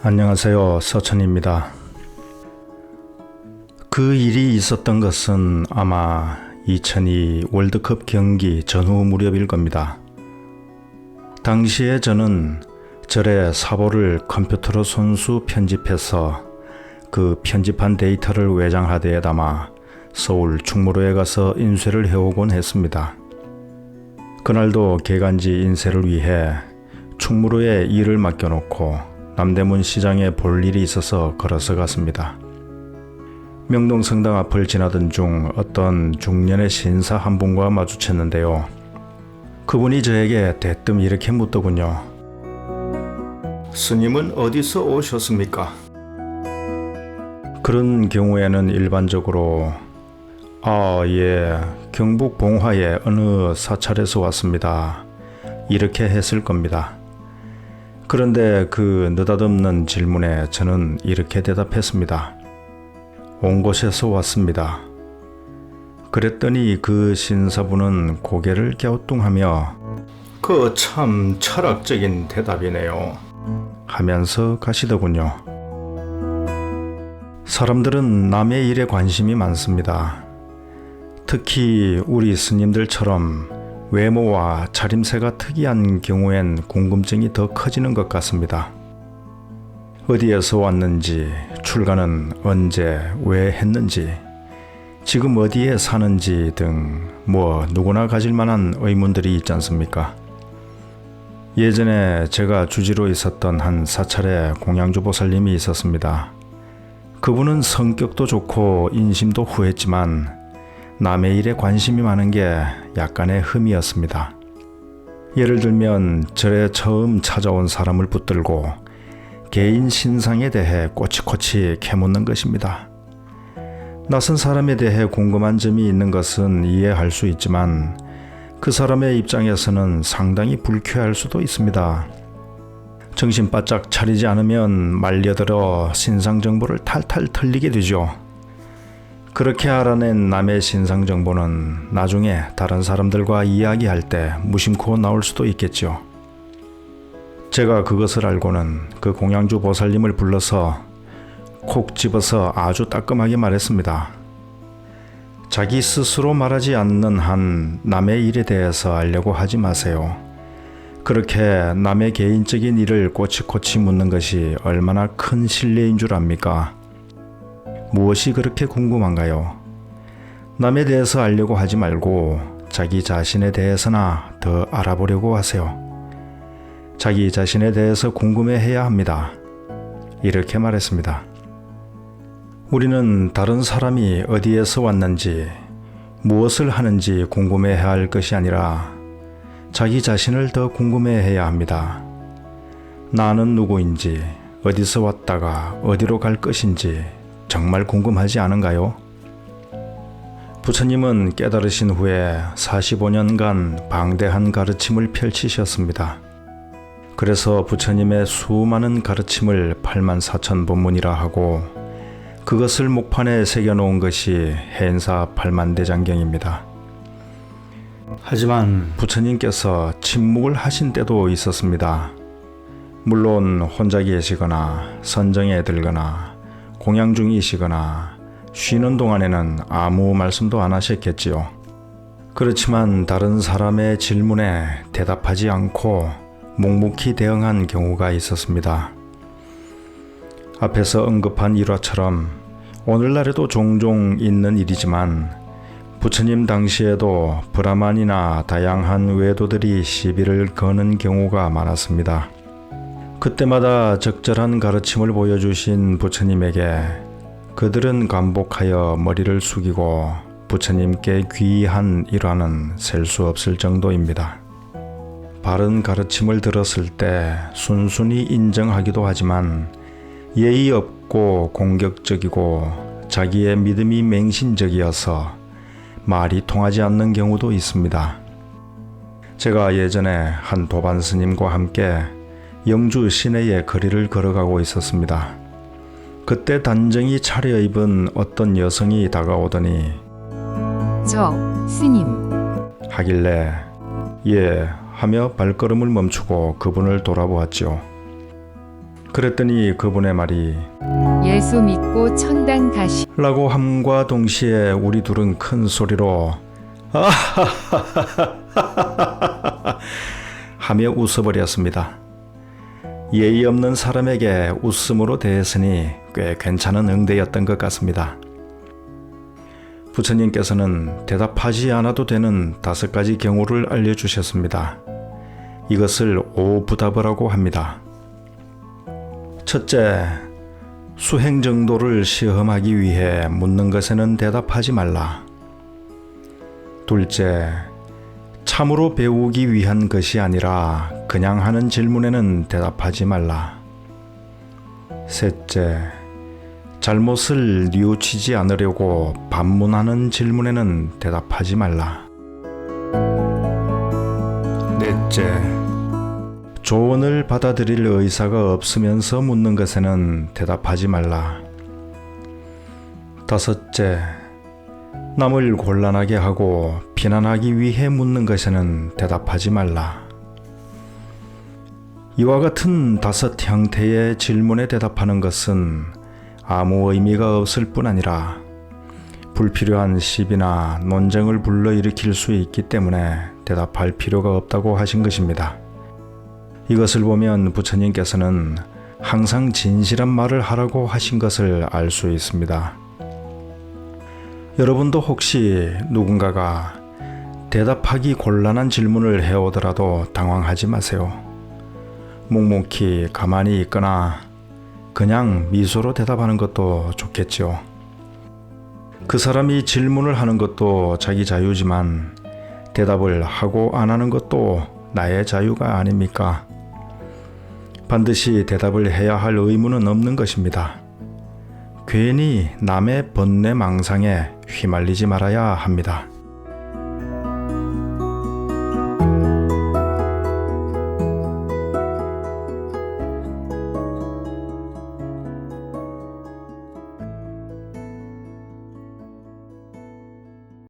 안녕하세요. 서천입니다. 그 일이 있었던 것은 아마 2002 월드컵 경기 전후 무렵일 겁니다. 당시에 저는 절의 사보를 컴퓨터로 손수 편집해서 그 편집한 데이터를 외장하드에 담아 서울 충무로에 가서 인쇄를 해오곤 했습니다. 그날도 개간지 인쇄를 위해 충무로에 일을 맡겨놓고 남대문 시장에 볼 일이 있어서 걸어서 갔습니다. 명동성당 앞을 지나던 중 어떤 중년의 신사 한 분과 마주쳤는데요. 그분이 저에게 대뜸 이렇게 묻더군요. 스님은 어디서 오셨습니까? 그런 경우에는 일반적으로 경북 봉화의 어느 사찰에서 왔습니다. 이렇게 했을 겁니다. 그런데 그 느닷없는 질문에 저는 이렇게 대답했습니다. 온 곳에서 왔습니다. 그랬더니 그 신사분은 고개를 갸우뚱하며 그 참 철학적인 대답이네요 하면서 가시더군요. 사람들은 남의 일에 관심이 많습니다. 특히 우리 스님들처럼 외모와 차림새가 특이한 경우엔 궁금증이 더 커지는 것 같습니다. 어디에서 왔는지, 출가는 언제, 왜 했는지, 지금 어디에 사는지 등 누구나 가질 만한 의문들이 있지 않습니까? 예전에 제가 주지로 있었던 한 사찰에 공양주 보살님이 있었습니다. 그분은 성격도 좋고 인심도 후했지만 남의 일에 관심이 많은 게 약간의 흠이었습니다. 예를 들면 절에 처음 찾아온 사람을 붙들고 개인 신상에 대해 꼬치꼬치 캐묻는 것입니다. 낯선 사람에 대해 궁금한 점이 있는 것은 이해할 수 있지만 그 사람의 입장에서는 상당히 불쾌할 수도 있습니다. 정신 바짝 차리지 않으면 말려들어 신상 정보를 탈탈 털리게 되죠. 그렇게 알아낸 남의 신상 정보는 나중에 다른 사람들과 이야기할 때 무심코 나올 수도 있겠죠. 제가 그것을 알고는 그 공양주 보살님을 불러서 콕 집어서 아주 따끔하게 말했습니다. 자기 스스로 말하지 않는 한 남의 일에 대해서 알려고 하지 마세요. 그렇게 남의 개인적인 일을 꼬치꼬치 묻는 것이 얼마나 큰 신뢰인 줄 압니까? 무엇이 그렇게 궁금한가요? 남에 대해서 알려고 하지 말고 자기 자신에 대해서나 더 알아보려고 하세요. 자기 자신에 대해서 궁금해해야 합니다. 이렇게 말했습니다. 우리는 다른 사람이 어디에서 왔는지, 무엇을 하는지 궁금해해야 할 것이 아니라 자기 자신을 더 궁금해해야 합니다. 나는 누구인지, 어디서 왔다가 어디로 갈 것인지 정말 궁금하지 않은가요? 부처님은 깨달으신 후에 45년간 방대한 가르침을 펼치셨습니다. 그래서 부처님의 수많은 가르침을 84,000본문이라 하고 그것을 목판에 새겨놓은 것이 해인사 팔만대장경입니다. 하지만 부처님께서 침묵을 하신 때도 있었습니다. 물론 혼자 계시거나 선정에 들거나 공양 중이시거나 쉬는 동안에는 아무 말씀도 안 하셨겠지요. 그렇지만 다른 사람의 질문에 대답하지 않고 묵묵히 대응한 경우가 있었습니다. 앞에서 언급한 일화처럼 오늘날에도 종종 있는 일이지만 부처님 당시에도 브라만이나 다양한 외도들이 시비를 거는 경우가 많았습니다. 그때마다 적절한 가르침을 보여주신 부처님에게 그들은 감복하여 머리를 숙이고 부처님께 귀의한 일화는 셀 수 없을 정도입니다. 바른 가르침을 들었을 때 순순히 인정하기도 하지만 예의 없고 공격적이고 자기의 믿음이 맹신적이어서 말이 통하지 않는 경우도 있습니다. 제가 예전에 한 도반 스님과 함께 영주 시내의 거리를 걸어가고 있었습니다. 그때 단정히 차려입은 어떤 여성이 다가오더니 저 스님 하길래 예 하며 발걸음을 멈추고 그분을 돌아보았죠. 그랬더니 그분의 말이 예수 믿고 천당 가시. 라고 함과 동시에 우리 둘은 큰 소리로 하며 웃어버렸습니다. 예의 없는 사람에게 웃음으로 대했으니 꽤 괜찮은 응대였던 것 같습니다. 부처님께서는 대답하지 않아도 되는 5가지 경우를 알려주셨습니다. 이것을 오부답이라고 합니다. 첫째, 수행 정도를 시험하기 위해 묻는 것에는 대답하지 말라. 둘째, 참으로 배우기 위한 것이 아니라 그냥 하는 질문에는 대답하지 말라. 셋째, 잘못을 뉘우치지 않으려고 반문하는 질문에는 대답하지 말라. 넷째, 조언을 받아들일 의사가 없으면서 묻는 것에는 대답하지 말라. 다섯째, 남을 곤란하게 하고 비난하기 위해 묻는 것에는 대답하지 말라. 이와 같은 5 형태의 질문에 대답하는 것은 아무 의미가 없을 뿐 아니라 불필요한 시비나 논쟁을 불러일으킬 수 있기 때문에 대답할 필요가 없다고 하신 것입니다. 이것을 보면 부처님께서는 항상 진실한 말을 하라고 하신 것을 알 수 있습니다. 여러분도 혹시 누군가가 대답하기 곤란한 질문을 해오더라도 당황하지 마세요. 묵묵히 가만히 있거나 그냥 미소로 대답하는 것도 좋겠죠. 그 사람이 질문을 하는 것도 자기 자유지만 대답을 하고 안 하는 것도 나의 자유가 아닙니까? 반드시 대답을 해야 할 의무는 없는 것입니다. 괜히 남의 번뇌망상에 휘말리지 말아야 합니다.